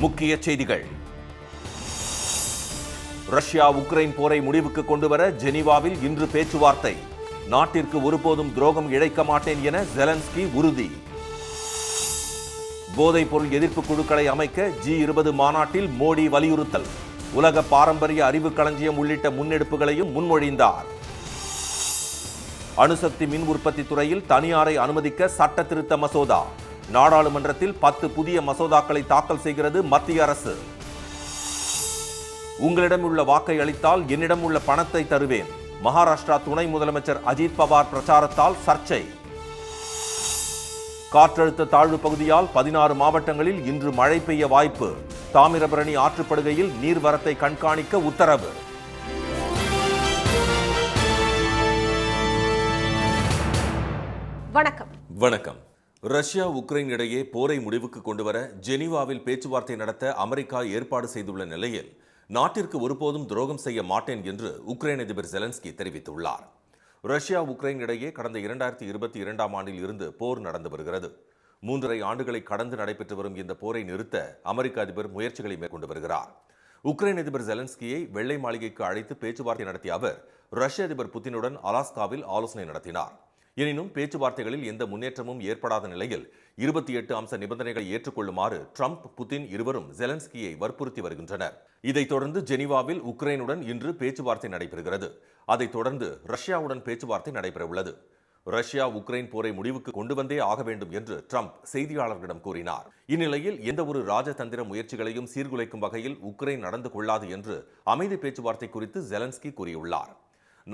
முக்கிய செய்திகள். Russia Ukraine போரை முடிவுக்கு கொண்டுவர ஜெனீவாவில் இன்று பேச்சுவார்த்தை. நாட்டிற்கு ஒருபோதும் துரோகம் இழைக்க மாட்டேன் என ஜெலன்ஸ்கி உறுதி. போதைப் பொருள் எதிர்ப்பு குழுக்களை அமைக்க G20 மாநாட்டில் மோடி வலியுறுத்தல். உலக பாரம்பரிய அறிவு களஞ்சியம் உள்ளிட்ட முன்னெடுப்புகளையும் முன்மொழிந்தார். அணுசக்தி மின் உற்பத்தி துறையில் தனியாரை அனுமதிக்க சட்ட திருத்த மசோதா. நாடாளுமன்றத்தில் 10 புதிய மசோதாக்களை தாக்கல் செய்கிறது மத்திய அரசு. உங்களிடம் உள்ள வாக்கை அளித்தால் என்னிடம் உள்ள பணத்தை தருவேன். மகாராஷ்டிரா துணை முதலமைச்சர் அஜித் பவார் பிரச்சாரத்தால் சர்ச்சை. காற்றழுத்த தாழ்வு பகுதியால் 16 மாவட்டங்களில் இன்று மழை பெய்ய வாய்ப்பு. தாமிரபரணி ஆற்றுப்படுகையில் நீர்வரத்தை கண்காணிக்க உத்தரவு. வணக்கம். ரஷ்யா உக்ரைன் இடையே போரை முடிவுக்கு கொண்டுவர ஜெனீவாவில் பேச்சுவார்த்தை நடத்த அமெரிக்கா ஏற்பாடு செய்துள்ள நிலையில் நாட்டிற்கு ஒருபோதும் துரோகம் செய்ய மாட்டேன் என்று உக்ரைன் அதிபர் ஜெலன்ஸ்கி தெரிவித்துள்ளார். ரஷ்யா உக்ரைன் இடையே கடந்த 2022ஆம் ஆண்டில் இருந்து போர் நடந்து வருகிறது. 3.5 ஆண்டுகளை கடந்து நடைபெற்று வரும் இந்த போரை நிறுத்த அமெரிக்க அதிபர் முயற்சிகளை மேற்கொண்டு வருகிறார். உக்ரைன் அதிபர் ஜெலன்ஸ்கியை வெள்ளை மாளிகைக்கு அழைத்து பேச்சுவார்த்தை நடத்திய அவர் ரஷ்ய அதிபர் புதினுடன் அலாஸ்காவில் ஆலோசனை நடத்தினார். எனினும் பேச்சுவார்த்தைகளில் எந்த முன்னேற்றமும் ஏற்படாத நிலையில் 28 அம்ச நிபந்தனைகளை ஏற்றுக்கொள்ளுமாறு ட்ரம்ப், புதின் இருவரும் ஜெலன்ஸ்கியை வற்புறுத்தி வருகின்றனர். இதைத் தொடர்ந்து ஜெனீவாவில் உக்ரைனுடன் இன்று பேச்சுவார்த்தை நடைபெறுகிறது. அதைத் தொடர்ந்து ரஷ்யாவுடன் பேச்சுவார்த்தை நடைபெறவுள்ளது. ரஷ்யா உக்ரைன் போரை முடிவுக்கு கொண்டு வந்தே ஆக வேண்டும் என்று ட்ரம்ப் செய்தியாளர்களிடம் கூறினார். இந்நிலையில் எந்த ஒரு ராஜதந்திர முயற்சிகளையும் சீர்குலைக்கும் வகையில் உக்ரைன் நடந்து கொள்ளாது என்று அமைதி பேச்சுவார்த்தை குறித்து ஜெலன்ஸ்கி கூறியுள்ளார்.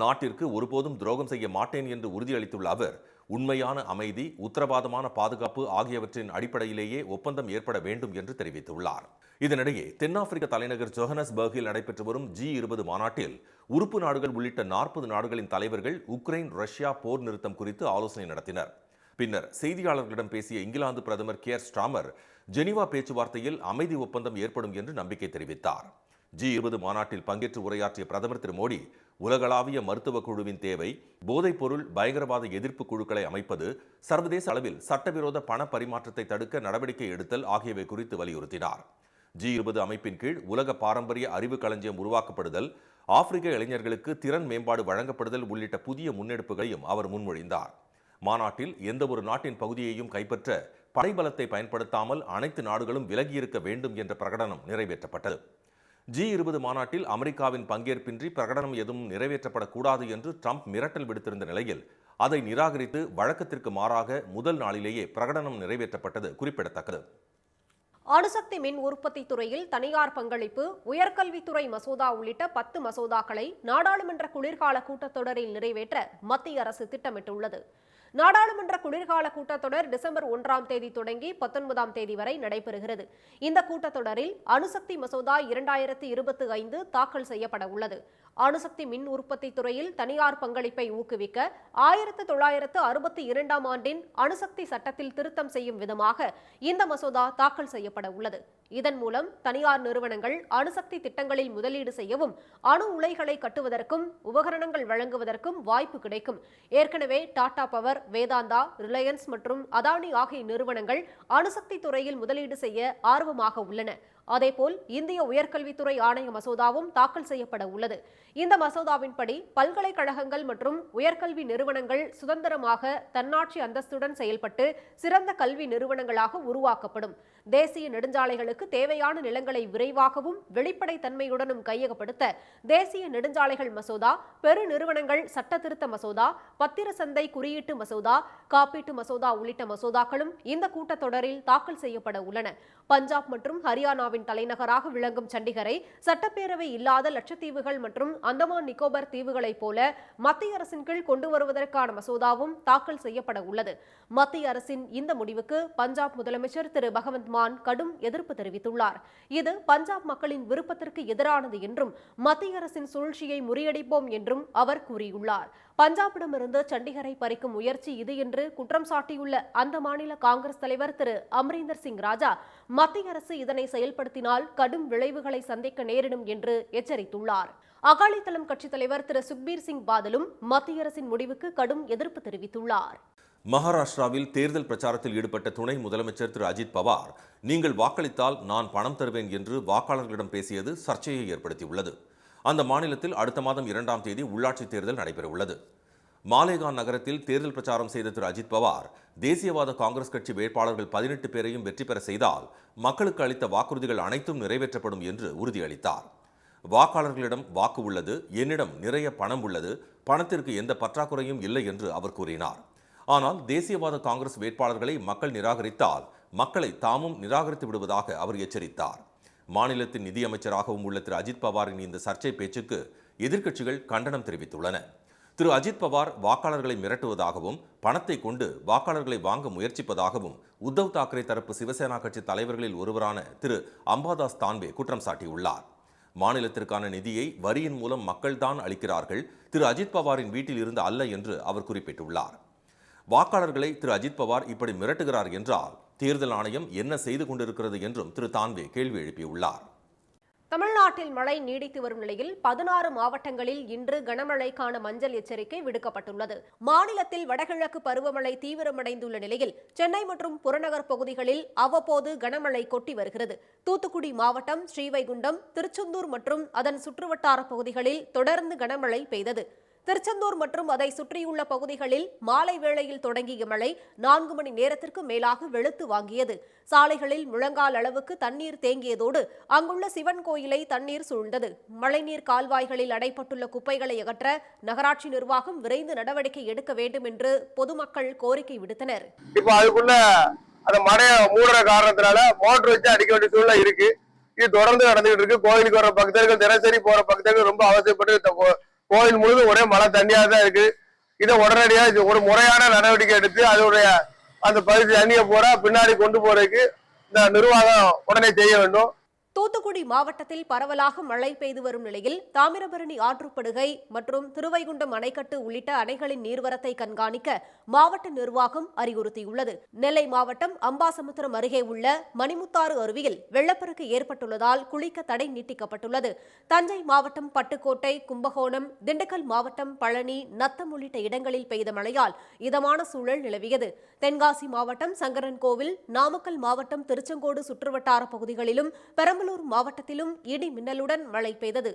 நாட்டிற்கு ஒருபோதும் துரோகம் செய்ய மாட்டேன் என்று உறுதியளித்துள்ள அவர் உண்மையான அமைதி, உத்தரவாதமான பாதுகாப்பு ஆகியவற்றின் அடிப்படையிலேயே ஒப்பந்தம் ஏற்பட வேண்டும் என்று தெரிவித்துள்ளார். இதனிடையே தென்னாப்பிரிக்க தலைநகர் ஜோஹனஸ்பர்கில் நடைபெற்று வரும் G20 மாநாட்டில் உறுப்பு நாடுகள் உள்ளிட்ட 40 நாடுகளின் தலைவர்கள் உக்ரைன் ரஷ்யா போர் நிறுத்தம் குறித்து ஆலோசனை நடத்தினர். பின்னர் செய்தியாளர்களிடம் பேசிய இங்கிலாந்து பிரதமர் கியர் ஸ்டார்மர் ஜெனீவா பேச்சுவார்த்தையில் அமைதி ஒப்பந்தம் ஏற்படும் என்று நம்பிக்கை தெரிவித்தார். G20 மாநாட்டில் பங்கேற்று உரையாற்றிய பிரதமர் திரு மோடி உலகளாவிய மருத்துவ குழுவின் தேவை, போதைப் பொருள் பயங்கரவாத எதிர்ப்பு குழுக்களை அமைப்பது, சர்வதேச அளவில் சட்டவிரோத பண பரிமாற்றத்தை தடுக்க நடவடிக்கை எடுத்தல் ஆகியவை குறித்து வலியுறுத்தினார். G20 அமைப்பின் கீழ் உலக பாரம்பரிய அறிவு களஞ்சியம் உருவாக்கப்படுதல், ஆப்பிரிக்க இளைஞர்களுக்கு திறன் மேம்பாடு வழங்கப்படுதல் உள்ளிட்ட புதிய முன்னெடுப்புகளையும் அவர் முன்மொழிந்தார். மாநாட்டில் எந்த ஒரு நாட்டின் பகுதியையும் கைப்பற்ற படைபலத்தை பயன்படுத்தாமல் அனைத்து நாடுகளும் விலகியிருக்க வேண்டும் என்ற பிரகடனம் நிறைவேற்றப்பட்டது. G20 மாநாட்டில் அமெரிக்காவின் பங்கேற்பின்றி பிரகடனம் எதுவும் நிறைவேற்றப்படக்கூடாது என்று ட்ரம்ப் மிரட்டல் விடுத்திருந்த நிலையில் அதை நிராகரித்து வழக்கத்திற்கு மாறாக முதல் நாளிலேயே பிரகடனம் நிறைவேற்றப்பட்டது குறிப்பிடத்தக்கது. அணுசக்தி மின் உற்பத்தி துறையில் தனியார் பங்களிப்பு, உயர்கல்வித்துறை மசோதா உள்ளிட்ட 10 மசோதாக்களை நாடாளுமன்ற குளிர்கால கூட்டத்தொடரில் நிறைவேற்ற மத்திய அரசு திட்டமிட்டுள்ளது. நாடாளுமன்ற குளிர்கால கூட்டத்தொடர் டிசம்பர் 1ஆம் தேதி தொடங்கி 19ஆம் தேதி வரை நடைபெறுகிறது. இந்த கூட்டத்தொடரில் அணுசக்தி மசோதா 2025 தாக்கல் செய்யப்பட உள்ளது. அணுசக்தி மின் உற்பத்தி துறையில் தனியார் பங்களிப்பை ஊக்குவிக்க 1962ஆம் ஆண்டின் அணுசக்தி சட்டத்தில் திருத்தம் செய்யும் விதமாக இந்த மசோதா தாக்கல் செய்யப்பட உள்ளது. இதன் மூலம் தனியார் நிறுவனங்கள் அணுசக்தி திட்டங்களில் முதலீடு செய்யவும், அணு உலைகளை கட்டுவதற்கும் உபகரணங்கள் வழங்குவதற்கும் வாய்ப்பு கிடைக்கும். ஏற்கனவே டாடா பவர், வேதாந்தா, ரிலையன்ஸ் மற்றும் அதானி ஆகிய நிறுவனங்கள் அணுசக்தி துறையில் முதலீடு செய்ய ஆர்வமாக உள்ளன. அதேபோல் இந்திய உயர்கல்வித்துறை ஆணைய மசோதாவும் தாக்கல் செய்யப்பட உள்ளது. இந்த மசோதாவின்படி பல்கலைக்கழகங்கள் மற்றும் உயர்கல்வி நிறுவனங்கள் சுதந்திரமாக தன்னாட்சி அந்தஸ்துடன் செயல்பட்டு சிறந்த கல்வி நிறுவனங்களாக உருவாக்கப்படும். தேசிய நெடுஞ்சாலைகளுக்கு தேவையான நிலங்களை விரைவாகவும் வெளிப்படைத்தன்மையுடனும் கையகப்படுத்த தேசிய நெடுஞ்சாலைகள் மசோதா, பெரு நிறுவனங்கள் சட்ட திருத்த மசோதா, பத்திர சந்தை குறியீட்டு மசோதா, காப்பீட்டு மசோதா உள்ளிட்ட மசோதாக்களும் இந்த கூட்டத்தொடரில் தாக்கல் செய்யப்பட உள்ளன. பஞ்சாப் மற்றும் ஹரியானாவின் தலைநகராக விளங்கும் சண்டிகரை சட்டப்பேரவை இல்லாத லட்சத்தீவுகள் மற்றும் அந்தமான் நிக்கோபர் தீவுகளைப் போல மத்திய அரசின் கீழ் கொண்டு வருவதற்கான மசோதாவும் தாக்கல் செய்யப்பட உள்ளது. மத்திய அரசின் இந்த முடிவுக்கு பஞ்சாப் முதலமைச்சர் திரு பகவந்த் மான் கடும் எதிர்ப்பு தெரிவித்துள்ளார். இது பஞ்சாப் மக்களின் விருப்பத்திற்கு எதிரானது என்றும் மத்திய அரசின் சூழ்ச்சியை முறியடிப்போம் என்றும் அவர் கூறியுள்ளார். பஞ்சாபிடமிருந்து சண்டிகரை பறிக்கும் முயற்சி இது என்று குற்றம் சாட்டியுள்ள அந்த மாநில காங்கிரஸ் தலைவர் திரு அமரீந்தர் சிங் ராஜா மத்திய அரசு இதனை செயல்படுத்தினால் கடும் விளைவுகளை சந்திக்க நேரிடும் என்று எச்சரித்துள்ளார். அகாலிதளம் கட்சித் தலைவர் திரு சுக்பீர் சிங் பாதலும் மத்திய அரசின் முடிவுக்கு கடும் எதிர்ப்பு தெரிவித்துள்ளார். மகாராஷ்டிராவில் தேர்தல் பிரச்சாரத்தில் ஈடுபட்ட துணை முதலமைச்சர் திரு அஜித் பவார், நீங்கள் வாக்களித்தால் நான் பணம் தருவேன் என்று வாக்காளர்களிடம் பேசியது சர்ச்சையை ஏற்படுத்தியுள்ளது. அந்த மாநிலத்தில் அடுத்த மாதம் 2ஆம் தேதி உள்ளாட்சித் தேர்தல் நடைபெறவுள்ளது. மாலேகான் நகரத்தில் தேர்தல் பிரச்சாரம் செய்த திரு அஜித் பவார், தேசியவாத காங்கிரஸ் கட்சி வேட்பாளர்கள் 18 பேரையும் வெற்றி பெற செய்தால் மக்களுக்கு அளித்த வாக்குறுதிகள் அனைத்தும் நிறைவேற்றப்படும் என்று உறுதியளித்தார். வாக்காளர்களிடம் வாக்கு உள்ளது, என்னிடம் நிறைய பணம் உள்ளது, பணத்திற்கு எந்த பற்றாக்குறையும் இல்லை என்று அவர் கூறினார். ஆனால் தேசியவாத காங்கிரஸ் வேட்பாளர்களை மக்கள் நிராகரித்தால் மக்களை தாமும் நிராகரித்து விடுவதாக அவர் எச்சரித்தார். மாநிலத்தின் நிதியமைச்சராகவும் உள்ள திரு அஜித் பவாரின் இந்த சர்ச்சை பேச்சுக்கு எதிர்க்கட்சிகள் கண்டனம் தெரிவித்துள்ளன. திரு அஜித் பவார் வாக்காளர்களை மிரட்டுவதாகவும் பணத்தை கொண்டு வாக்காளர்களை வாங்க முயற்சிப்பதாகவும் உத்தவ் தாக்கரே தரப்பு சிவசேனா கட்சி தலைவர்களில் ஒருவரான திரு அம்பாதாஸ் தான்வே குற்றம் சாட்டியுள்ளார். மாநிலத்திற்கான நிதியை வரியின் மூலம் மக்கள்தான் அளிக்கிறார்கள், திரு அஜித் பவாரின் வீட்டில் இருந்து அல்ல என்று அவர் குறிப்பிட்டுள்ளார். வாக்காளர்களை திரு அஜித் பவார் இப்படி மிரட்டுகிறார் என்றால் தேர்தல் ஆணையம் என்ன செய்து கொண்டிருக்கிறது என்றும் திரு தான்வே கேள்வி எழுப்பியுள்ளார். தமிழ்நாட்டில் மழை நீடித்து வரும் நிலையில் 16 மாவட்டங்களில் இன்று கனமழைக்கான மஞ்சள் எச்சரிக்கை விடுக்கப்பட்டுள்ளது. மாநிலத்தில் வடகிழக்கு பருவமழை தீவிரமடைந்துள்ள நிலையில் சென்னை மற்றும் புறநகர் பகுதிகளில் அவ்வப்போது கனமழை கொட்டி வருகிறது. தூத்துக்குடி மாவட்டம் ஸ்ரீவைகுண்டம், திருச்செந்தூர் மற்றும் அதன் சுற்றுவட்டார பகுதிகளில் தொடர்ந்து கனமழை பெய்தது. திருச்செந்தூர் மற்றும் அதை சுற்றியுள்ள பகுதிகளில் மாலை வேளையில் தொடங்கிய மழை 4 மணி நேரத்திற்கு மேலாக வெளுத்து வாங்கியது. சாலைகளில் முழங்கால் அளவுக்கு தண்ணீர் தேங்கியதோடு அங்குள்ள சிவன் கோயிலை தண்ணீர் சூழ்ந்தது. மழைநீர் கால்வாய்களில் அடைப்பட்டுள்ள குப்பைகளை அகற்ற நகராட்சி நிர்வாகம் விரைந்து நடவடிக்கை எடுக்க வேண்டும் என்று பொதுமக்கள் கோரிக்கை விடுத்தனர். இப்ப அதுக்குள்ள அந்த மழையை மூடுற காரணத்தினால மோட்டர் வச்சு அடிக்க வேண்டிய சூழ்நிலை இருக்கு. இது தொடர்ந்து நடந்துகிட்டு இருக்கு. கோயிலுக்கு வர பக்தர்கள், தினசரி போற பக்தர்கள் ரொம்ப அவசியப்பட்டு கோயில் முழுதும் ஒரே மழை தண்ணியா தான் இருக்கு. இதை உடனடியா ஒரு முறையான நடவடிக்கை எடுத்து அதோடைய அந்த பகுதி தண்ணியை பின்னாடி கொண்டு போறதுக்கு இந்த நிர்வாகம் உடனே செய்ய வேண்டும். தூத்துக்குடி மாவட்டத்தில் பரவலாக மழை பெய்து வரும் நிலையில் தாமிரபரணி ஆற்றுப்படுகை மற்றும் திருவைகுண்டம் அணைக்கட்டு உள்ளிட்ட அணைகளின் நீர்வரத்தை கண்காணிக்க மாவட்ட நிர்வாகம் அறிவுறுத்தியுள்ளது. நெல்லை மாவட்டம் அம்பாசமுத்திரம் அருகே உள்ள மணிமுத்தாறு அருவியில் வெள்ளப்பெருக்கு ஏற்பட்டுள்ளதால் குளிக்க தடை நீட்டிக்கப்பட்டுள்ளது. தஞ்சை மாவட்டம் பட்டுக்கோட்டை, கும்பகோணம், திண்டுக்கல் மாவட்டம் பழனி, நத்தம் உள்ளிட்ட இடங்களில் பெய்த மழையால் இதமான சூழல் நிலவியது. தென்காசி மாவட்டம் சங்கரன்கோவில், நாமக்கல் மாவட்டம் திருச்செங்கோடு சுற்றுவட்டார பகுதிகளிலும் பெரம்பலூர் மாவட்டத்திலும் இடி மின்னலுடன் மழை பெய்தது.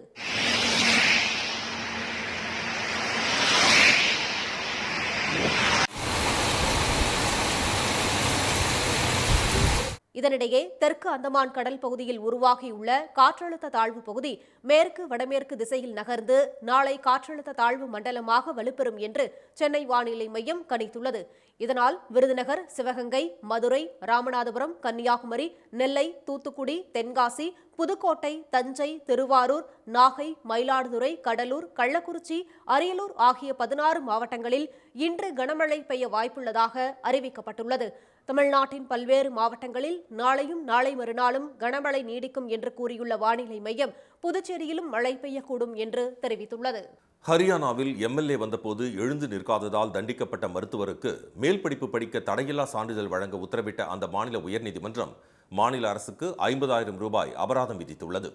இதனிடையே தெற்கு அந்தமான் கடல் பகுதியில் உருவாகியுள்ள காற்றழுத்த தாழ்வு பகுதி மேற்கு வடமேற்கு திசையில் நகர்ந்து நாளை காற்றழுத்த தாழ்வு மண்டலமாக வலுப்பெறும் என்று சென்னை வானிலை மையம் கணித்துள்ளது. இதனால் விருதுநகர், சிவகங்கை, மதுரை, ராமநாதபுரம், கன்னியாகுமரி, நெல்லை, தூத்துக்குடி, தென்காசி, புதுக்கோட்டை, தஞ்சை, திருவாரூர், நாகை, மயிலாடுதுறை, கடலூர், கள்ளக்குறிச்சி, அரியலூர் ஆகிய 16 மாவட்டங்களில் இன்று கனமழை பெய்ய வாய்ப்புள்ளதாக அறிவிக்கப்பட்டுள்ளது. தமிழ்நாட்டின் பல்வேறு மாவட்டங்களில் நாளையும் நாளை மறுநாளும் கனமழை நீடிக்கும் என்று கூறியுள்ள வானிலை மையம் புதுச்சேரியிலும் மழை பெய்யக்கூடும் என்று தெரிவித்துள்ளது. ஹரியானாவில் எம்எல்ஏ வந்தபோது எழுந்து நிற்காததால் தண்டிக்கப்பட்ட மருத்துவருக்கு மேல் படிப்பு படிக்க தடையில்லா சான்றிதழ் வழங்க உத்தரவிட்ட அந்த மாநில உயர்நீதிமன்றம் மாநில அரசுக்கு 50,000 ரூபாய் அபராதம் விதித்துள்ளது.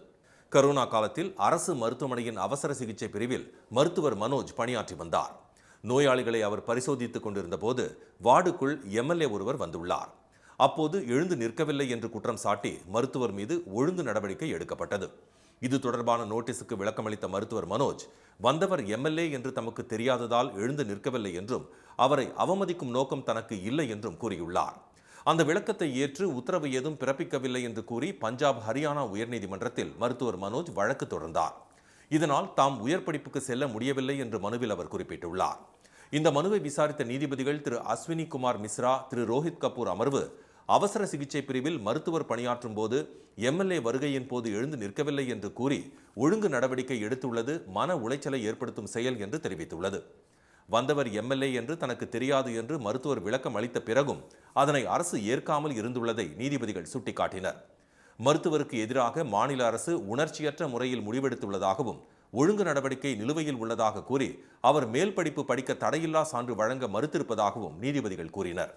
கரோனா காலத்தில் அரசு மருத்துவமனையின் அவசர சிகிச்சை பிரிவில் மருத்துவர் மனோஜ் பணியாற்றி வந்தார். நோயாளிகளை அவர் பரிசோதித்துக் கொண்டிருந்த போது வார்டுக்குள் எம்எல்ஏ ஒருவர் வந்துள்ளார். அப்போது எழுந்து நிற்கவில்லை என்று குற்றம் சாட்டி மருத்துவர் மீது ஒழுங்கு நடவடிக்கை எடுக்கப்பட்டது. இது தொடர்பான நோட்டீஸுக்கு விளக்கமளித்த மருத்துவர் மனோஜ், வந்தவர் எம்எல்ஏ என்று தமக்கு தெரியாததால் எழுந்து நிற்கவில்லை என்றும் அவரை அவமதிக்கும் நோக்கம் தனக்கு இல்லை என்றும் கூறியுள்ளார். அந்த விளக்கத்தை ஏற்று உத்தரவு ஏதும் பிறப்பிக்கவில்லை என்று கூறி பஞ்சாப், ஹரியானா உயர்நீதிமன்றத்தில் மருத்துவர் மனோஜ் வழக்கு தொடர்ந்தார். இதனால் தாம் உயர் படிப்புக்கு செல்ல முடியவில்லை என்று மனுவில் அவர் குறிப்பிட்டுள்ளார். இந்த மனுவை விசாரித்த நீதிபதிகள் திரு அஸ்வினி குமார் மிஸ்ரா, திரு ரோஹித் கபூர் அமர்வு அவசர சிகிச்சை பிரிவில் மருத்துவர் பணியாற்றும் போது எம்எல்ஏ வருகையின் போது எழுந்து நிற்கவில்லை என்று கூறி ஒழுங்கு நடவடிக்கை எடுத்துள்ளது மன உளைச்சலை ஏற்படுத்தும் செயல் என்று தெரிவித்துள்ளது. வந்தவர் எம்எல்ஏ என்று தனக்கு தெரியாது என்று மருத்துவர் விளக்கம் அளித்த பிறகும் அதனை அரசு ஏற்காமல் இருந்துள்ளதை நீதிபதிகள் சுட்டிக்காட்டினர். மருத்துவருக்கு எதிராக மாநில அரசு உணர்ச்சியற்ற முறையில் முடிவெடுத்துள்ளதாகவும் ஒழுங்கு நடவடிக்கை நிலுவையில் உள்ளதாக கூறி அவர் மேல் படிப்பு படிக்க தடையில்லா சான்று வழங்க மறுத்திருப்பதாகவும் நீதிபதிகள் கூறினர்.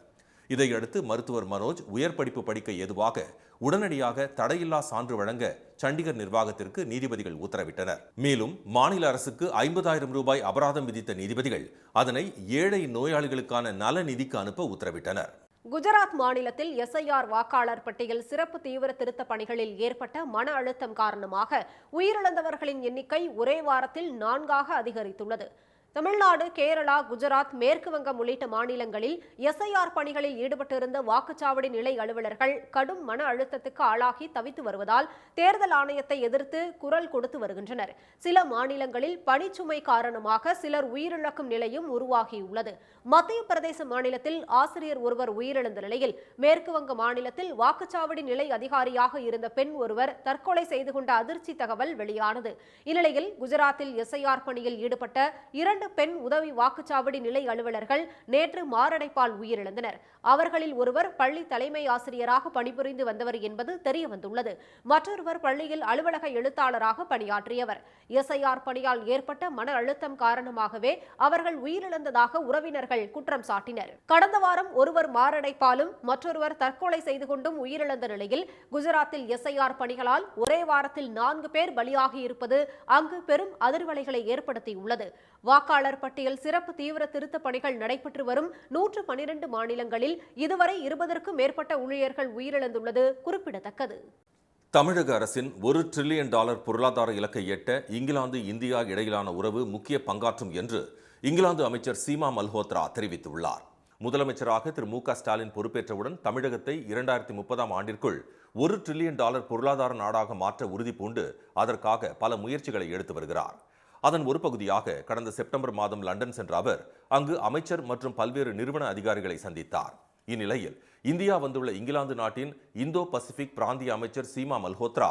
இதையடுத்து மருத்துவர் மனோஜ் உயர் படிப்பு படிக்க ஏதுவாக உடனடியாக தடையில்லா சான்று வழங்க சண்டிகர் நிர்வாகத்திற்கு நீதிபதிகள் உத்தரவிட்டனர். மேலும் மாநில அரசுக்கு 50,000 ரூபாய் அபராதம் விதித்த நீதிபதிகள் அதனை ஏழை நோயாளிகளுக்கான நல நிதிக்கு அனுப்ப உத்தரவிட்டனர். குஜராத் மாநிலத்தில் எஸ்ஐஆர் வாக்காளர் பட்டியல் சிறப்பு தீவிர திருத்த பணிகளில் ஏற்பட்ட மன அழுத்தம் காரணமாக உயிரிழந்தவர்களின் எண்ணிக்கை ஒரே வாரத்தில் 4ஆக அதிகரித்துள்ளது. தமிழ்நாடு, கேரளா, குஜராத், மேற்கு வங்கம் உள்ளிட்ட மாநிலங்களில் எஸ்ஐஆர் பணிகளில் ஈடுபட்டிருந்த வாக்குச்சாவடி நிலை அலுவலர்கள் கடும் மன அழுத்தத்துக்கு ஆளாகி தவித்து வருவதால் தேர்தல் ஆணையத்தை எதிர்த்து குரல் கொடுத்து வருகின்றனர். சில மாநிலங்களில் பணிச்சுமை காரணமாக சிலர் உயிரிழக்கும் நிலையும் உருவாகியுள்ளது. மத்திய பிரதேச மாநிலத்தில் ஆசிரியர் ஒருவர் உயிரிழந்த நிலையில் மேற்கு வங்க மாநிலத்தில் வாக்குச்சாவடி நிலை அதிகாரியாக இருந்த பெண் ஒருவர் தற்கொலை செய்து கொண்ட அதிர்ச்சி தகவல் வெளியானது. இந்நிலையில் குஜராத்தில் எஸ்ஐஆர் பணியில் ஈடுபட்ட 2 பெண் உதவி வாக்குச்சாவடி நிலை அலுவலர்கள் நேற்று மாரடைப்பால் உயிரிழந்தனர். அவர்களில் ஒருவர் பள்ளி தலைமை ஆசிரியராக பணிபுரிந்து வந்தவர் என்பது தெரியவந்துள்ளது. மற்றொருவர் பள்ளியில் அலுவலக எழுத்தாளராக பணியாற்றியவர். எஸ்ஐஆர் பணியால் ஏற்பட்ட மன அழுத்தம் காரணமாகவே அவர்கள் உயிரிழந்ததாக உறவினர்கள் குற்றம் சாட்டினர். கடந்த வாரம் ஒருவர் மாரடைப்பாலும் மற்றொருவர் தற்கொலை செய்து கொண்டும் உயிரிழந்த நிலையில் குஜராத்தில் எஸ்ஐஆர் பணிகளால் ஒரே வாரத்தில் 4 பேர் பலியாகி இருப்பது அங்கு பெரும் அதிர்வலைகளை ஏற்படுத்தியுள்ளது. வாக்காளர் பட்டியல் சிறப்பு தீவிர திருத்த பணிகள் நடைபெற்று வரும் 112 மாநிலங்களில் இதுவரை 20க்கும் மேற்பட்ட ஊழியர்கள் உயிரிழந்துள்ளது குறிப்பிடத்தக்கது. தமிழக அரசின் $1 டிரில்லியன் பொருளாதார இலக்கை எட்ட இங்கிலாந்து, இந்தியா இடையிலான உறவு முக்கிய பங்காற்றும் என்று இங்கிலாந்து அமைச்சர் சீமா மல்ஹோத்ரா தெரிவித்துள்ளார். முதலமைச்சராக திரு மு.க. ஸ்டாலின் பொறுப்பேற்றவுடன் தமிழகத்தை 2030ஆம் ஆண்டிற்குள் $1 டிரில்லியன் பொருளாதார நாடாக மாற்ற உறுதி பூண்டு அதற்காக பல முயற்சிகளை எடுத்து வருகிறார். அதன் ஒரு பகுதியாக கடந்த செப்டம்பர் மாதம் லண்டன் சென்ற அவர் அங்கு அமைச்சர் மற்றும் பல்வேறு நிறுவன அதிகாரிகளை சந்தித்தார். இந்நிலையில் இந்தியா வந்துள்ள இங்கிலாந்து நாட்டின் இந்தோ பசிபிக் பிராந்திய அமைச்சர் சீமா மல்ஹோத்ரா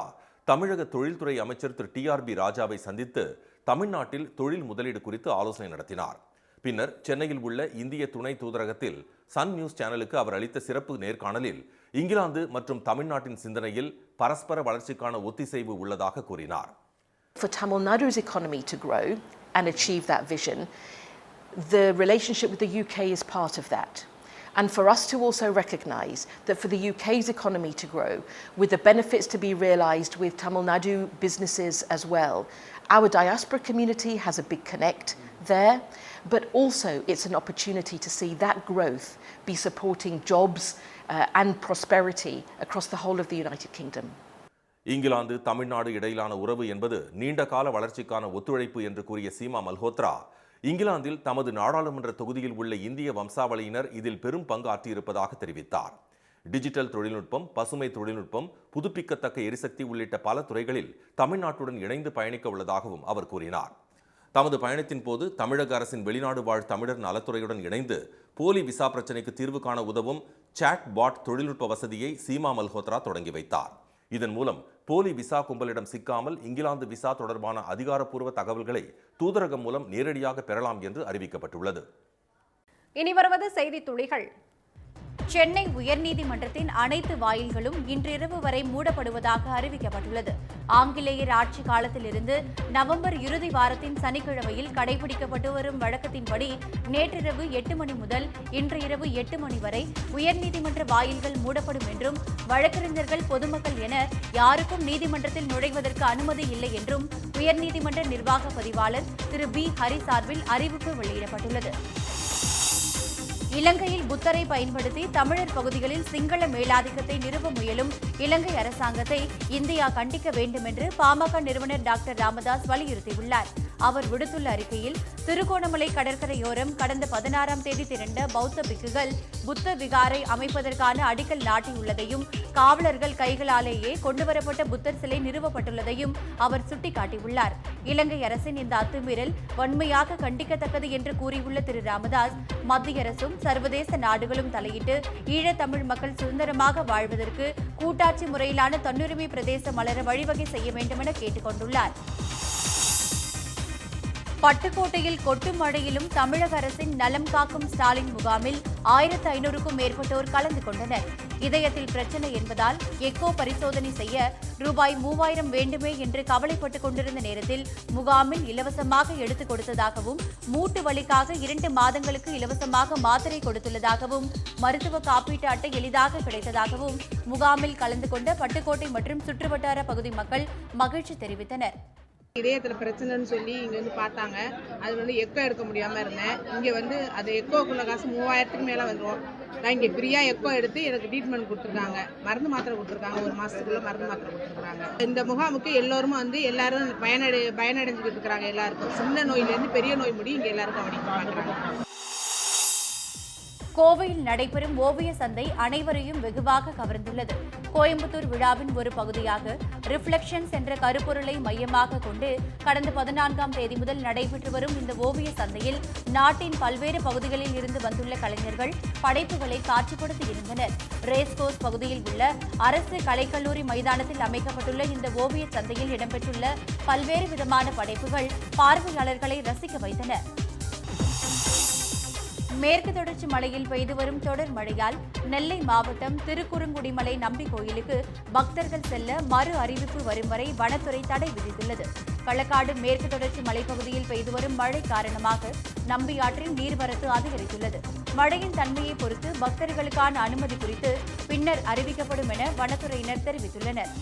தமிழக தொழில்துறை அமைச்சர் திரு TRB ராஜாவை சந்தித்து தமிழ்நாட்டில் தொழில் முதலீடு குறித்து ஆலோசனை நடத்தினார். பின்னர் சென்னையில் உள்ள இந்திய துணை தூதரகத்தில் சன் நியூஸ் சேனலுக்கு அவர் அளித்த சிறப்பு நேர்காணலில் இங்கிலாந்து மற்றும் தமிழ்நாட்டின் சிந்தனையில் பரஸ்பர வளர்ச்சிக்கான ஒத்திசைவு உள்ளதாக கூறினார். For Tamil Nadu's economy to grow and achieve that vision, the relationship with the UK is part of that. And for us to also recognise that for the UK's economy to grow, with the benefits to be realised with Tamil Nadu businesses as well, our diaspora community has a big connect there, but also it's an opportunity to see that growth be supporting jobs and prosperity across the whole of the United Kingdom. England, Tamil Nadu இடையிலான உறவு என்பது நீண்ட கால வளர்ச்சிக்கான ஒத்துழைப்பு என்று கூறிய சீமா மல்ஹோத்ரா, இங்கிலாந்தில் தமது நாடாளுமன்ற தொகுதியில் உள்ள இந்திய வம்சாவளியினர் இதில் பெரும் பங்கு ஆற்றியிருப்பதாக தெரிவித்தார். டிஜிட்டல் தொழில்நுட்பம், பசுமை தொழில்நுட்பம், புதுப்பிக்கத்தக்க எரிசக்தி உள்ளிட்ட பல துறைகளில் தமிழ்நாட்டுடன் இணைந்து பயணிக்க உள்ளதாகவும் அவர் கூறினார். தமது பயணத்தின் போது தமிழக அரசின் வெளிநாடு வாழ் தமிழர் நலத்துறையுடன் இணைந்து போலி விசா பிரச்சினைக்கு தீர்வு காண உதவும் சாட் பாட் தொழில்நுட்ப வசதியை சீமா மல்ஹோத்ரா தொடங்கி வைத்தார். இதன் மூலம் போலி விசா கும்பலிடம் சிக்காமல் இங்கிலாந்து விசா தொடர்பான அதிகாரப்பூர்வ தகவல்களை தூதரகம் மூலம் நேரடியாக பெறலாம் என்று அறிவிக்கப்பட்டுள்ளது. இனி வருவது செய்தி துளிகள். சென்னை உயர்நீதிமன்றத்தின் அனைத்து வாயில்களும் இன்றிரவு வரை மூடப்படுவதாக அறிவிக்கப்பட்டுள்ளது. ஆங்கிலேயர் ஆட்சி காலத்திலிருந்து நவம்பர் இறுதி வாரத்தின் சனிக்கிழமையில் கடைபிடிக்கப்பட்டு வரும் வழக்கத்தின்படி நேற்றிரவு 8 மணி முதல் இன்று இரவு 8 மணி வரை உயர்நீதிமன்ற வாயில்கள் மூடப்படும் என்றும் வழக்கறிஞர்கள், பொதுமக்கள் என யாருக்கும் நீதிமன்றத்தில் நுழைவதற்கு அனுமதி இல்லை என்றும் உயர்நீதிமன்ற நிர்வாக பதிவாளர் திரு B. ஹரி சார்பில் அறிவிப்பு வெளியிடப்பட்டுள்ளது. இலங்கையில் புத்தரை பயன்படுத்தி தமிழர் பகுதிகளில் சிங்கள மேலாதிக்கத்தை நிறுவ முயலும் இலங்கை அரசாங்கத்தை இந்தியா கண்டிக்க வேண்டும் என்று பாமக நிறுவனர் டாக்டர் ராமதாஸ் வலியுறுத்தியுள்ளார். அவர் விடுத்துள்ள அறிக்கையில், திருகோணமலை கடற்கரையோரம் கடந்த 16ஆம் தேதி திரண்ட பௌத்த பிக்குகள் புத்த விகாரை அமைப்பதற்கான அடிக்கல் நாட்டியுள்ளதையும், காவலர்கள் கைகளாலேயே கொண்டுவரப்பட்ட புத்தர் சிலை நிறுவப்பட்டுள்ளதையும் அவர் சுட்டிக்காட்டியுள்ளார். இலங்கை அரசின் இந்த அத்துமீறல் வன்மையாக கண்டிக்கத்தக்கது என்று கூறியுள்ள திரு ராமதாஸ், மத்திய அரசும் சர்வதேச நாடுகளும் தலையிட்டு ஈழத்தமிழ் மக்கள் சுதந்திரமாக வாழ்வதற்கு கூட்டாட்சி முறையிலான தன்னுரிமை பிரதேசம் மலர வழிவகை செய்ய வேண்டும் என கேட்டுக் கொண்டுள்ளார். பட்டுக்கோட்டையில் கொட்டும் மழையிலும் தமிழக அரசின் நலம் காக்கும் ஸ்டாலின் முகாமில் 1500க்கும் மேற்பட்டோர் கலந்து கொண்டனர். இதயத்தில் பிரச்சனை என்பதால் எக்கோ பரிசோதனை செய்ய ரூபாய் 3000 வேண்டுமே என்று கவலைப்பட்டுக் கொண்டிருந்த நேரத்தில் முகாமில் இலவசமாக எடுத்துக் கொடுத்ததாகவும், மூட்டு வலிக்காக 2 மாதங்களுக்கு இலவசமாக மாத்திரை கொடுத்துள்ளதாகவும், மருத்துவ காப்பீட்டு அட்டை எளிதாக கிடைத்ததாகவும் முகாமில் கலந்து கொண்ட பட்டுக்கோட்டை மற்றும் சுற்றுவட்டார பகுதி மக்கள் மகிழ்ச்சி தெரிவித்தனர். இதயத்தில் பிரச்சனைன்னு சொல்லி இங்கே வந்து பார்த்தாங்க. அது வந்து எக்கோ எடுக்க முடியாமல் இருந்தேன். இங்கே வந்து அது எக்கோக்குள்ள காசு 3000க்கு மேலே வந்துடும். நான் இங்கே ஃப்ரீயாக எக்கோ எடுத்து எனக்கு ட்ரீட்மெண்ட் கொடுத்துருக்காங்க. மருந்து மாத்திரை கொடுத்துருக்காங்க. 1 மாதத்துக்குள்ள மருந்து மாத்திரை கொடுத்துருக்காங்க. இந்த முகாமுக்கு எல்லாரும் எல்லாரும் பயனடைஞ்சுக்கிட்டு இருக்கிறாங்க. எல்லாருக்கும் சின்ன நோயிலேருந்து பெரிய நோய் முடி இங்கே எல்லாருக்கும் கவனிக்க பார்க்குறாங்க. கோவையில் நடைபெறும் ஓவிய சந்தை அனைவரையும் வெகுவாக கவர்ந்துள்ளது. கோயம்புத்தூர் விழாவின் ஒரு பகுதியாக ரிஃப்ளெக்ஷன்ஸ் என்ற கருப்பொருளை மையமாக கொண்டு கடந்த 14ஆம் தேதி முதல் நடைபெற்று வரும் இந்த ஓவிய சந்தையில் நாட்டின் பல்வேறு பகுதிகளில் இருந்து வந்துள்ள கலைஞர்கள் படைப்புகளை காட்சிப்படுத்தி இருந்தனர். ரேஸ்கோர்ஸ் பகுதியில் உள்ள அரசு கலைக்கல்லூரி மைதானத்தில் அமைக்கப்பட்டுள்ள இந்த ஓவிய சந்தையில் இடம்பெற்றுள்ள பல்வேறு விதமான படைப்புகள் பார்வையாளர்களை ரசிக்க வைத்தன. மேற்கு தொடர்ச்சி மலையில் பெய்து வரும் தொடர் மழையால் நெல்லை மாவட்டம் திருக்குறுங்குடிமலை நம்பி கோயிலுக்கு பக்தர்கள் செல்ல மறு அறிவிப்பு வரும் வரை வனத்துறை தடை விதித்துள்ளது. களக்காடு மேற்கு தொடர்ச்சி மலைப்பகுதியில் பெய்து வரும் மழை காரணமாக நம்பி ஆற்றின் நீர்வரத்து அதிகரித்துள்ளது. மழையின் தன்மையை பொறுத்து பக்தர்களுக்கான அனுமதி குறித்து பின்னர் அறிவிக்கப்படும் என வனத்துறையினர் தெரிவித்துள்ளனர்.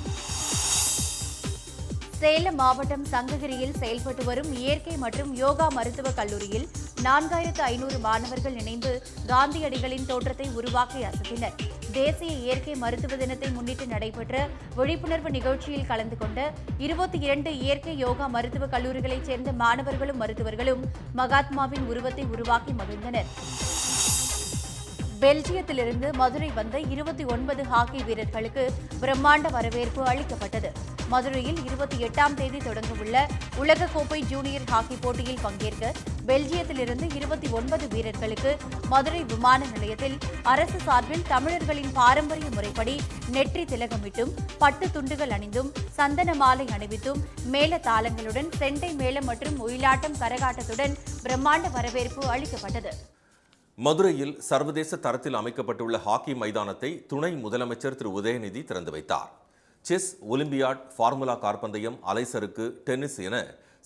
சேலம் மாவட்டம் சங்ககிரியில் செயல்பட்டு வரும் இயற்கை மற்றும் யோகா மருத்துவக் கல்லூரியில் 4500 மாணவர்கள் இணைந்து காந்தியடிகளின் தோற்றத்தை உருவாக்கி அசத்தினர். தேசிய இயற்கை மருத்துவ தினத்தை முன்னிட்டு நடைபெற்ற விழிப்புணர்வு நிகழ்ச்சியில் கலந்து கொண்ட 22 இயற்கை யோகா மருத்துவக் கல்லூரிகளைச் சேர்ந்த மாணவர்களும் மருத்துவர்களும் மகாத்மாவின் உருவத்தை உருவாக்கி மகிழ்ந்தனர். பெல்ஜியத்திலிருந்து மதுரை வந்த 29 ஹாக்கி வீரர்களுக்கு பிரம்மாண்ட வரவேற்பு அளிக்கப்பட்டது. மதுரையில் 28ஆம் தேதி தொடங்கவுள்ள உலகக்கோப்பை ஜூனியர் ஹாக்கி போட்டியில் பங்கேற்க பெல்ஜியத்திலிருந்து 29 வீரர்களுக்கு மதுரை விமான நிலையத்தில் அரசு சார்பில் தமிழர்களின் பாரம்பரிய முறைப்படி நெற்றி திலகமிட்டும், பட்டு துண்டுகள் அணிந்தும், சந்தன மாலை அணிவித்தும், மேல தாளங்களுடன் செண்டை மேளம் மற்றும் ஒயிலாட்டம் கரகாட்டத்துடன் பிரம்மாண்ட வரவேற்பு அளிக்கப்பட்டது. மதுரையில் சர்வதேச தரத்தில் அமைக்கப்பட்டுள்ள ஹாக்கி மைதானத்தை துணை முதலமைச்சர் திரு உதயநிதி திறந்து வைத்தார். செஸ், ஒலிம்பியாட், ஃபார்முலா கார்பந்தயம், அலைசறுக்கு, டென்னிஸ் என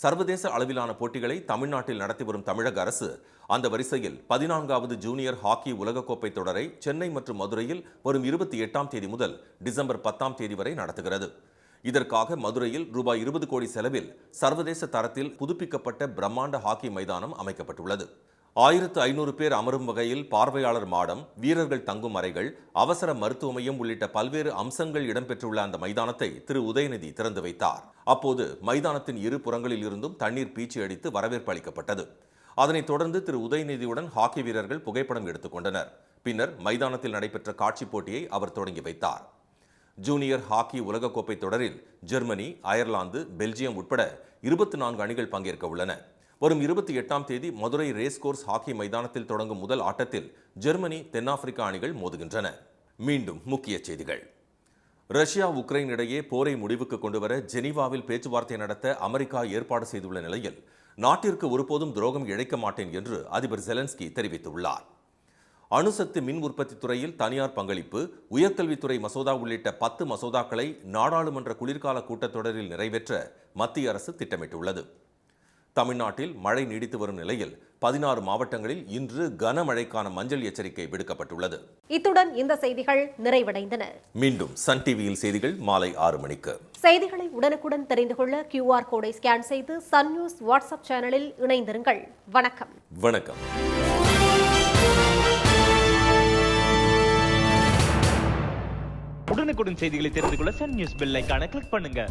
சர்வதேச அளவிலான போட்டிகளை தமிழ்நாட்டில் நடத்தி வரும் தமிழக அரசு அந்த வரிசையில் 14வது ஜூனியர் ஹாக்கி உலகக்கோப்பை தொடரை சென்னை மற்றும் மதுரையில் வரும் 28ஆம் தேதி முதல் டிசம்பர் 10ஆம் தேதி வரை நடத்துகிறது. இதற்காக மதுரையில் ரூபாய் 20 கோடி செலவில் சர்வதேச தரத்தில் புதுப்பிக்கப்பட்ட பிரம்மாண்ட ஹாக்கி மைதானம் அமைக்கப்பட்டுள்ளது. 1500 பேர் அமரும் வகையில் பார்வையாளர் மாடம், வீரர்கள் தங்கும் அறைகள், அவசர மருத்துவ மையம் உள்ளிட்ட பல்வேறு அம்சங்கள் இடம்பெற்றுள்ள அந்த மைதானத்தை திரு உதயநிதி திறந்து வைத்தார். அப்போது மைதானத்தின் இரு புறங்களில் இருந்தும் தண்ணீர் பீச்சி அடித்து வரவேற்பு அளிக்கப்பட்டது. அதனைத் தொடர்ந்து திரு உதயநிதியுடன் ஹாக்கி வீரர்கள் புகைப்படம் எடுத்துக் கொண்டனர். பின்னர் மைதானத்தில் நடைபெற்ற காட்சி போட்டியை அவர் தொடங்கி வைத்தார். ஜூனியர் ஹாக்கி உலகக்கோப்பை தொடரில் ஜெர்மனி, அயர்லாந்து, பெல்ஜியம் உட்பட 24 அணிகள் பங்கேற்க உள்ளன. வரும் 28ஆம் தேதி மதுரை ரேஸ்கோர்ஸ் ஹாக்கி மைதானத்தில் தொடங்கும் முதல் ஆட்டத்தில் ஜெர்மனி, தென்னாப்பிரிக்கா அணிகள் மோதுகின்றன. மீண்டும் முக்கிய செய்திகள். ரஷ்யா உக்ரைன் இடையே போரை முடிவுக்கு கொண்டுவர ஜெனீவாவில் பேச்சுவார்த்தை நடத்த அமெரிக்கா ஏற்பாடு செய்துள்ள நிலையில் நாட்டிற்கு ஒருபோதும் துரோகம் இழைக்க மாட்டேன் என்று அதிபர் ஜெலன்ஸ்கி தெரிவித்துள்ளார். அணுசக்தி மின் உற்பத்தி துறையில் தனியார் பங்களிப்பு, உயர்கல்வித்துறை மசோதா உள்ளிட்ட 10 மசோதாக்களை நாடாளுமன்ற குளிர்கால கூட்டத்தொடரில் நிறைவேற்ற மத்திய அரசு திட்டமிட்டுள்ளது. தமிழ்நாட்டில் மழை நீடித்து வரும் நிலையில் 16 மாவட்டங்களில் இன்று கனமழைக்கான மஞ்சள் எச்சரிக்கை விடுக்கப்பட்டுள்ளது. இத்துடன் இந்த செய்திகள் நிறைவடைந்தன. மீண்டும் சன் டிவியில் செய்திகள் மாலை 6 மணிக்கு. செய்திகளை உடனுக்குடன் தெரிந்து கொள்ள QR கோடை ஸ்கேன் செய்து சன் நியூஸ் வாட்ஸ்அப் சேனலில் இணைந்திருங்கள். வணக்கம். வணக்கம். உடனுக்குடன் செய்திகளை தெரிந்து கொள்ள சன் நியூஸ் பெல் ஐகானை கிளிக் பண்ணுங்க.